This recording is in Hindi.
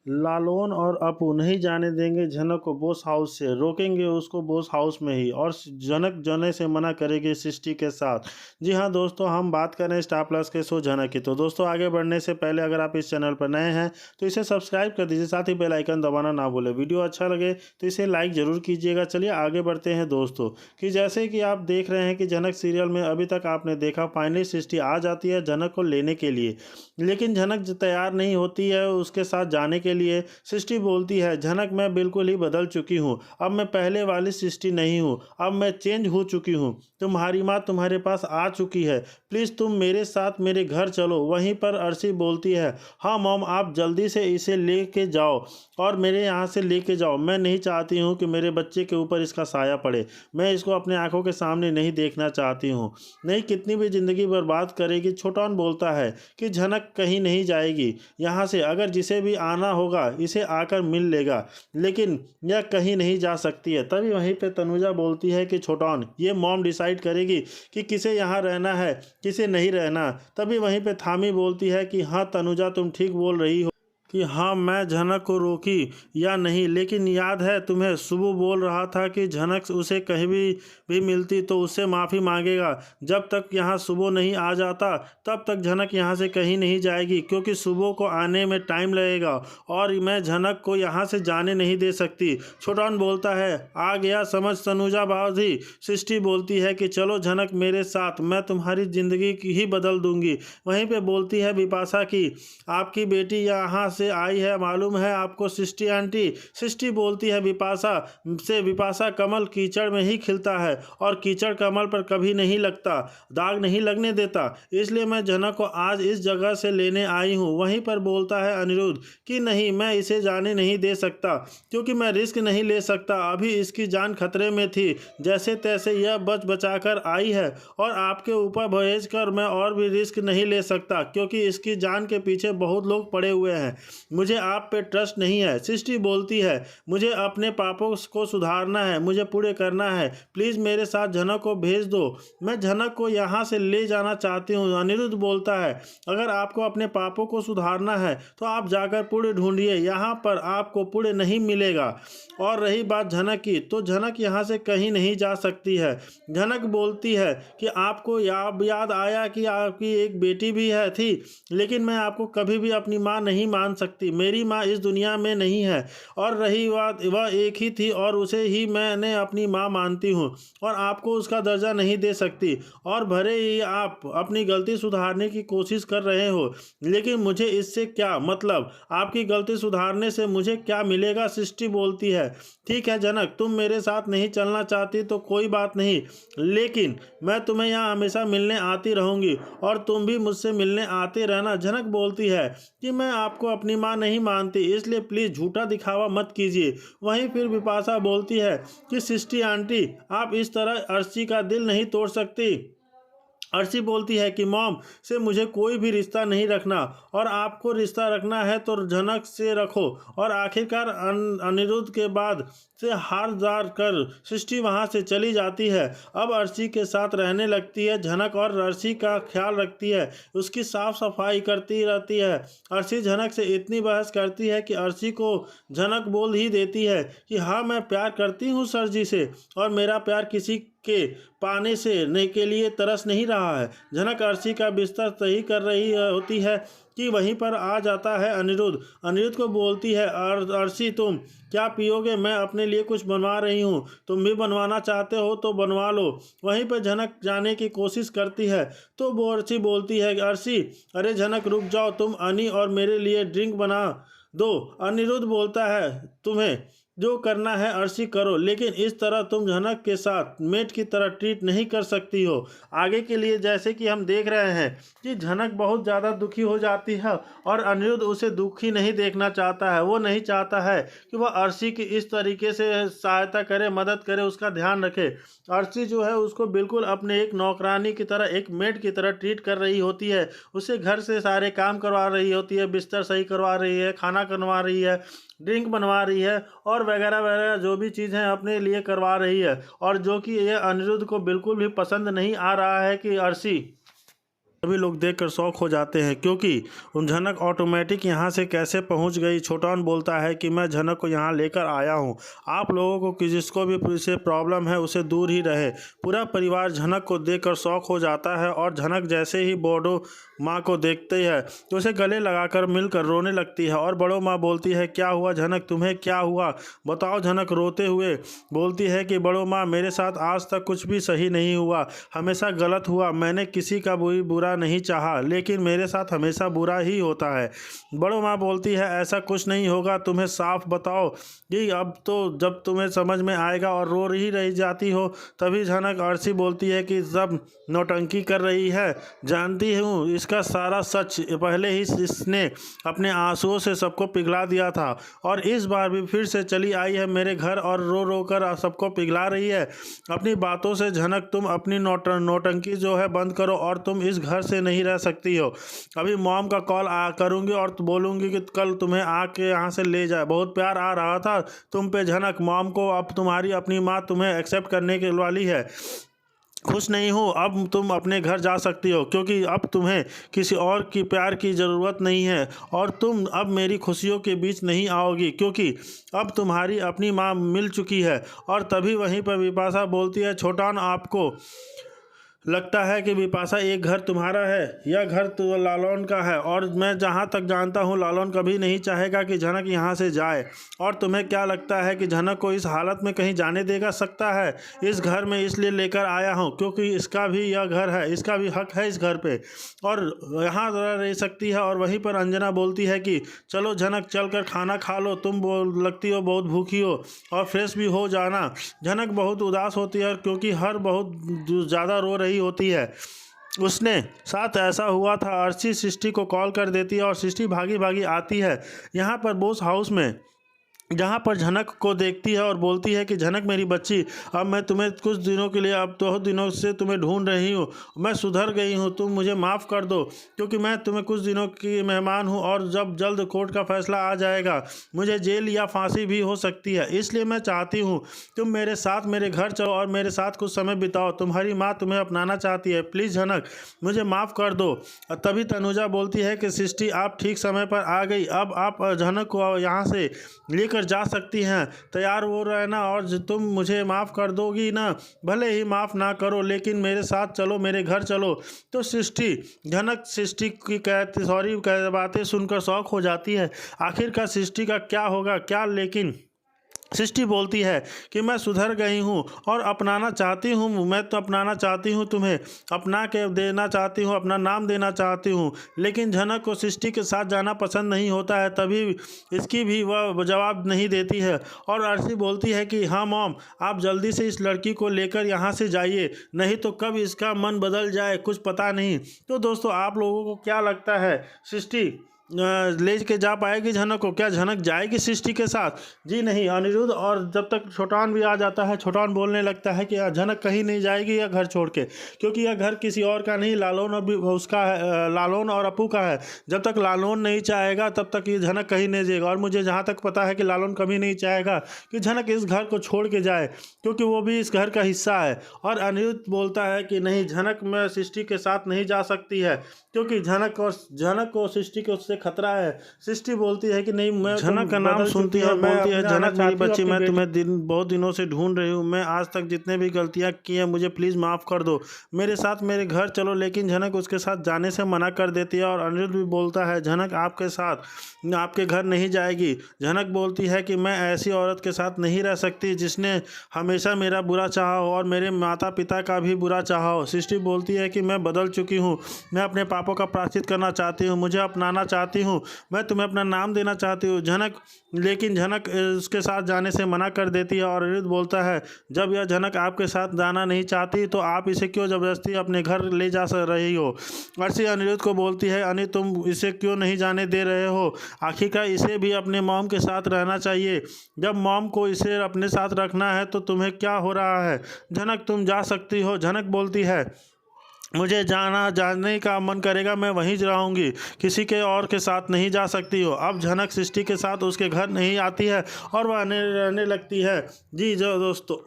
लालोन और अपू नहीं जाने देंगे जनक को बोस हाउस से, रोकेंगे उसको बोस हाउस में ही, और जनक जाने से मना करेगी सृष्टि के साथ। जी हाँ दोस्तों, हम बात करें स्टार प्लस के शो जनक की। तो दोस्तों आगे बढ़ने से पहले अगर आप इस चैनल पर नए हैं तो इसे सब्सक्राइब कर दीजिए, साथ ही बेल आइकन दबाना ना भूलें। वीडियो अच्छा लगे तो इसे लाइक जरूर कीजिएगा। चलिए आगे बढ़ते हैं दोस्तों, कि जैसे कि आप देख रहे हैं कि जनक सीरियल में अभी तक आपने देखा फाइनली सृष्टि आ जाती है जनक को लेने के लिए, लेकिन जनक तैयार नहीं होती है उसके साथ जाने के लिए। सृष्टि बोलती है, जनक मैं बिल्कुल ही बदल चुकी हूँ, अब मैं पहले वाली सृष्टि नहीं हूँ, अब मैं चेंज हो चुकी हूँ। तुम्हारी माँ तुम्हारे पास आ चुकी है, प्लीज़ तुम मेरे साथ मेरे घर चलो। वहीं पर अर्शी बोलती है, हाँ मॉम आप जल्दी से इसे लेके जाओ और मेरे यहाँ से लेके जाओ। मैं नहीं चाहती हूँ कि मेरे बच्चे के ऊपर इसका साया पड़े, मैं इसको अपने आंखों के सामने नहीं देखना चाहती हूँ। नहीं, कितनी भी ज़िंदगी बर्बाद करेगी। छोटन बोलता है कि झनक कहीं नहीं जाएगी यहाँ से, अगर जिसे भी आना होगा इसे आकर मिल लेगा, लेकिन यह कहीं नहीं जा सकती है। तभी वहीं पे तनुजा बोलती है कि छोटन, ये मॉम डिसाइड करेगी कि किसे यहाँ रहना है किसे नहीं रहना। तभी वहीं पे थामी बोलती है कि हाँ तनुजा तुम ठीक बोल रही हो कि हाँ मैं झनक को रोकी या नहीं, लेकिन याद है तुम्हें सुबह बोल रहा था कि झनक उसे कहीं भी मिलती तो उससे माफ़ी मांगेगा। जब तक यहाँ सुबह नहीं आ जाता तब तक झनक यहाँ से कहीं नहीं जाएगी, क्योंकि सुबह को आने में टाइम लगेगा और मैं झनक को यहाँ से जाने नहीं दे सकती। छोटन बोलता है, आ गया समझ तनुजा बाजी। सृष्टि बोलती है कि चलो झनक मेरे साथ, मैं तुम्हारी ज़िंदगी की ही बदल दूंगी। वहीं पे बोलती है बिपाशा की, आपकी बेटी यहाँ से आई है मालूम है आपको सृष्टि आंटी। सृष्टि बोलती है बिपाशा से, बिपाशा कमल कीचड़ में ही खिलता है और कीचड़ कमल पर कभी नहीं लगता, दाग नहीं लगने देता, इसलिए मैं जनक को आज इस जगह से लेने आई हूँ। वहीं पर बोलता है अनिरुद्ध कि नहीं मैं इसे जाने नहीं दे सकता, क्योंकि मैं रिस्क नहीं ले सकता, अभी इसकी जान खतरे में थी, जैसे तैसे यह बच बचा कर आई है और आपके ऊपर भेज कर मैं और भी रिस्क नहीं ले सकता, क्योंकि इसकी जान के पीछे बहुत लोग पड़े हुए हैं, मुझे आप पे ट्रस्ट नहीं है। सृष्टि बोलती है, मुझे अपने पापों को सुधारना है, मुझे पूरे करना है, प्लीज़ मेरे साथ झनक को भेज दो, मैं झनक को यहाँ से ले जाना चाहती हूँ। अनिरुद्ध बोलता है, अगर आपको अपने पापों को सुधारना है तो आप जाकर पुण्य ढूंढिए, यहाँ पर आपको पुण्य नहीं मिलेगा। और रही बात झनक की, तो झनक यहाँ से कहीं नहीं जा सकती है। झनक बोलती है कि आपको याद आया कि आपकी एक बेटी भी है थी, लेकिन मैं आपको कभी भी अपनी माँ नहीं मान सकती, मेरी माँ इस दुनिया में नहीं है, और रही बात वह एक ही थी और उसे ही मैंने अपनी माँ मानती हूँ और आपको उसका दर्जा नहीं दे सकती। और भले ही आप अपनी गलती सुधारने की कोशिश कर रहे हो, लेकिन मुझे इससे क्या मतलब, आपकी गलती सुधारने से मुझे क्या मिलेगा। सृष्टि बोलती है, ठीक है जनक तुम मेरे साथ नहीं चलना चाहती तो कोई बात नहीं, लेकिन मैं तुम्हें यहाँ हमेशा मिलने आती रहूँगी और तुम भी मुझसे मिलने आते रहना। जनक बोलती है कि मैं आपको अपनी माँ नहीं मानती, इसलिए प्लीज़ झूठा दिखावा मत कीजिए। वहीं फिर बिपाशा बोलती है कि सृष्टि आंटी आप इस तरह अर्शी का दिल नहीं तोड़ सकती। अर्शी बोलती है कि मॉम से मुझे कोई भी रिश्ता नहीं रखना, और आपको रिश्ता रखना है तो झनक से रखो। और आखिरकार अनिरुद्ध के बाद से हार जार कर सृष्टि वहां से चली जाती है। अब अर्शी के साथ रहने लगती है झनक और अर्शी का ख्याल रखती है, उसकी साफ सफाई करती रहती है। अर्शी झनक से इतनी बहस करती है कि अर्शी को झनक बोल ही देती है कि हाँ मैं प्यार करती हूँ सर जी से, और मेरा प्यार किसी के पाने से नहीं के लिए तरस नहीं रहा है। झनक अर्शी का बिस्तर सही कर रही होती है कि वहीं पर आ जाता है अनिरुद्ध। अनिरुद्ध को बोलती है, अर्शी तुम क्या पियोगे, मैं अपने लिए कुछ बनवा रही हूँ, तुम भी बनवाना चाहते हो तो बनवा लो। वहीं पर झनक जाने की कोशिश करती है तो वो अर्शी बोलती है, अर्शी अरे झनक रुक जाओ, तुम अनी और मेरे लिए ड्रिंक बना दो। अनिरुद्ध बोलता है, तुम्हें जो करना है अर्शी करो, लेकिन इस तरह तुम झनक के साथ मेट की तरह ट्रीट नहीं कर सकती हो। आगे के लिए जैसे कि हम देख रहे हैं कि झनक बहुत ज़्यादा दुखी हो जाती है और अनिरुद्ध उसे दुखी नहीं देखना चाहता है, वो नहीं चाहता है कि वह अर्शी की इस तरीके से सहायता करे, मदद करे, उसका ध्यान रखे। अर्शी जो है उसको बिल्कुल अपने एक नौकरानी की तरह, एक मेट की तरह ट्रीट कर रही होती है, उसे घर से सारे काम करवा रही होती है, बिस्तर सही करवा रही है, खाना करवा रही है, ड्रिंक बनवा रही है और वगैरह वगैरह जो भी चीज़ें अपने लिए करवा रही है, और जो कि ये अनिरुद्ध को बिल्कुल भी पसंद नहीं आ रहा है कि अर्शी सभी लोग देखकर शौक हो जाते हैं क्योंकि झनक ऑटोमेटिक यहाँ से कैसे पहुँच गई। छोटान बोलता है कि मैं झनक को यहाँ लेकर आया हूँ, आप लोगों को जिसको भी इससे प्रॉब्लम है उसे दूर ही रहे। पूरा परिवार झनक को देखकर शौक हो जाता है और झनक जैसे ही बड़ो माँ को देखती है तो उसे गले लगाकर मिलकर रोने लगती है और बड़ो माँ बोलती है, क्या हुआ झनक, तुम्हें क्या हुआ बताओ। झनक रोते हुए बोलती है कि बड़ो माँ, मेरे साथ आज तक कुछ भी सही नहीं हुआ, हमेशा गलत हुआ। मैंने किसी का बुरा नहीं चाहा, लेकिन मेरे साथ हमेशा बुरा ही होता है। बड़ो माँ बोलती है, ऐसा कुछ नहीं होगा, तुम्हें साफ बताओ कि अब तो जब तुम्हें समझ में आएगा। और रो ही रही जाती हो तभी झनक अर्शी बोलती है कि सब नौटंकी कर रही है, जानती हूँ इसका सारा सच। पहले ही इसने अपने आंसुओं से सबको पिघला दिया था और इस बार भी फिर से चली आई है मेरे घर और रो रो कर सबको पिघला रही है अपनी बातों से। झनक, तुम अपनी नौटंकी जो है बंद करो और तुम इस घर से नहीं रह सकती हो। अभी मॉम का कॉल करूँगी और बोलूँगी कि कल तुम्हें आके यहाँ से ले जाए। बहुत प्यार आ रहा था तुम पे झनक, मॉम को अब तुम्हारी अपनी माँ तुम्हें एक्सेप्ट करने के वाली है। खुश नहीं हो, अब तुम अपने घर जा सकती हो क्योंकि अब तुम्हें किसी और की प्यार की ज़रूरत नहीं है और तुम अब मेरी खुशियों के बीच नहीं आओगी क्योंकि अब तुम्हारी अपनी माँ मिल चुकी है। और तभी वहीं पर विपाशा बोलती है, छोटान, आपको लगता है कि विपाशा एक घर तुम्हारा है, यह घर तो लालौन का है और मैं जहाँ तक जानता हूँ लालौन कभी नहीं चाहेगा कि झनक यहाँ से जाए। और तुम्हें क्या लगता है कि झनक को इस हालत में कहीं जाने देगा सकता है? इस घर में इसलिए लेकर आया हूँ क्योंकि इसका भी यह घर है, इसका भी हक है इस घर पे और यहाँ रह सकती है। और वहीं पर अंजना बोलती है कि चलो झनक, चल कर खाना खा लो, तुम लगती हो बहुत भूखी हो और फ्रेश भी हो जाना। झनक बहुत उदास होती है क्योंकि हर बहुत ज़्यादा रो रही होती है। उसने साथ ऐसा हुआ था। अर्शी सृष्टि को कॉल कर देती है और सृष्टि भागी भागी आती है यहाँ पर बोस हाउस में, जहाँ पर झनक को देखती है और बोलती है कि झनक मेरी बच्ची, अब मैं तुम्हें कुछ दिनों के लिए, अब बहुत दिनों से तुम्हें ढूंढ रही हूँ, मैं सुधर गई हूँ, तुम मुझे माफ़ कर दो क्योंकि मैं तुम्हें कुछ दिनों की मेहमान हूँ और जब जल्द कोर्ट का फैसला आ जाएगा मुझे जेल या फांसी भी हो सकती है। इसलिए मैं चाहती हूँ तुम मेरे साथ मेरे घर चलो और मेरे साथ कुछ समय बिताओ, तुम्हारी माँ तुम्हें अपनाना चाहती है, प्लीज़ झनक मुझे माफ़ कर दो। तभी तनुजा बोलती है कि सृष्टि आप ठीक समय पर आ गई, अब आप झनक को यहाँ से लेकर जा सकती हैं, तैयार हो रहना और तुम मुझे माफ़ कर दोगी ना, भले ही माफ़ ना करो लेकिन मेरे साथ चलो, मेरे घर चलो। तो झनक सृष्टि की सॉरी बातें सुनकर शौक हो जाती है। आखिरकार सृष्टि का क्या होगा क्या, लेकिन सृष्टि बोलती है कि मैं सुधर गई हूँ और अपनाना चाहती हूँ, मैं तो अपनाना चाहती हूँ, तुम्हें अपना के देना चाहती हूँ, अपना नाम देना चाहती हूँ। लेकिन झनक को सृष्टि के साथ जाना पसंद नहीं होता है, तभी इसकी भी वह जवाब नहीं देती है। और अर्शी बोलती है कि हाँ मॉम, आप जल्दी से इस लड़की को लेकर यहाँ से जाइए, नहीं तो कब इसका मन बदल जाए कुछ पता नहीं। तो दोस्तों, आप लोगों को क्या लगता है, सृष्टि ले के जा पाएगी झनक को? क्या झनक जाएगी सृष्टि के साथ? जी नहीं, अनिरुद्ध और जब तक छोटान भी आ जाता है, छोटान बोलने लगता है कि झनक कहीं नहीं जाएगी यह घर छोड़ के, क्योंकि यह घर किसी और का नहीं, लालौन और उसका है, लालौन और अपू का है। जब तक लालौन नहीं चाहेगा तब तक ये झनक कहीं नहीं जाएगा। और मुझे जहाँ तक पता है कि लालौन कभी नहीं चाहेगा कि झनक इस घर को छोड़ के जाए, क्योंकि वो भी इस घर का हिस्सा है। और अनिरुद्ध बोलता है कि नहीं, झनक में सृष्टि के साथ नहीं जा सकती है क्योंकि झनक को सृष्टि के उससे खतरा है। सृष्टि बोलती है कि नहीं, मैं झनक का नाम सुनती है, बोलती है झनक मेरी बच्ची, मैं तुम्हें बहुत दिनों से ढूंढ रही हूँ, मैं आज तक जितने भी गलतियाँ की हैं मुझे प्लीज़ माफ़ कर दो, मेरे साथ मेरे घर चलो। लेकिन झनक उसके साथ जाने से मना कर देती है और अनिरुद्ध भी बोलता है झनक आपके साथ आपके घर नहीं जाएगी। झनक बोलती है कि मैं ऐसी औरत के साथ नहीं रह सकती जिसने हमेशा मेरा बुरा चाहा हो और मेरे माता पिता का भी बुरा चाहा हो। सृष्टि बोलती है कि मैं बदल चुकी हूँ, मैं अपने पापों का प्रायश्चित करना चाहती हूँ, मुझे अपनाना चाहती हूँ, मैं तुम्हें अपना नाम देना चाहती हूँ। लेकिन झनक उसके साथ जाने से मना कर देती है और अनिरुद्ध बोलता है जब यह झनक आपके साथ जाना नहीं चाहती तो आप इसे क्यों ज़बरदस्ती अपने घर ले जा रही हो। अर्शी अनिरुद्ध को बोलती है अनिल, तुम इसे क्यों नहीं जाने दे रहे हो? आखिरकार इसे भी अपने मॉम के साथ रहना चाहिए। जब मॉम को इसे अपने साथ रखना है तो तुम्हें क्या हो रहा है? झनक तुम जा सकती हो। झनक बोलती है मुझे जाने का मन करेगा मैं वहीं रहूँगी, किसी के और के साथ नहीं जा सकती हो। अब झनक सृष्टि के साथ उसके घर नहीं आती है और वह रहने लगती है। जी जो दोस्तों।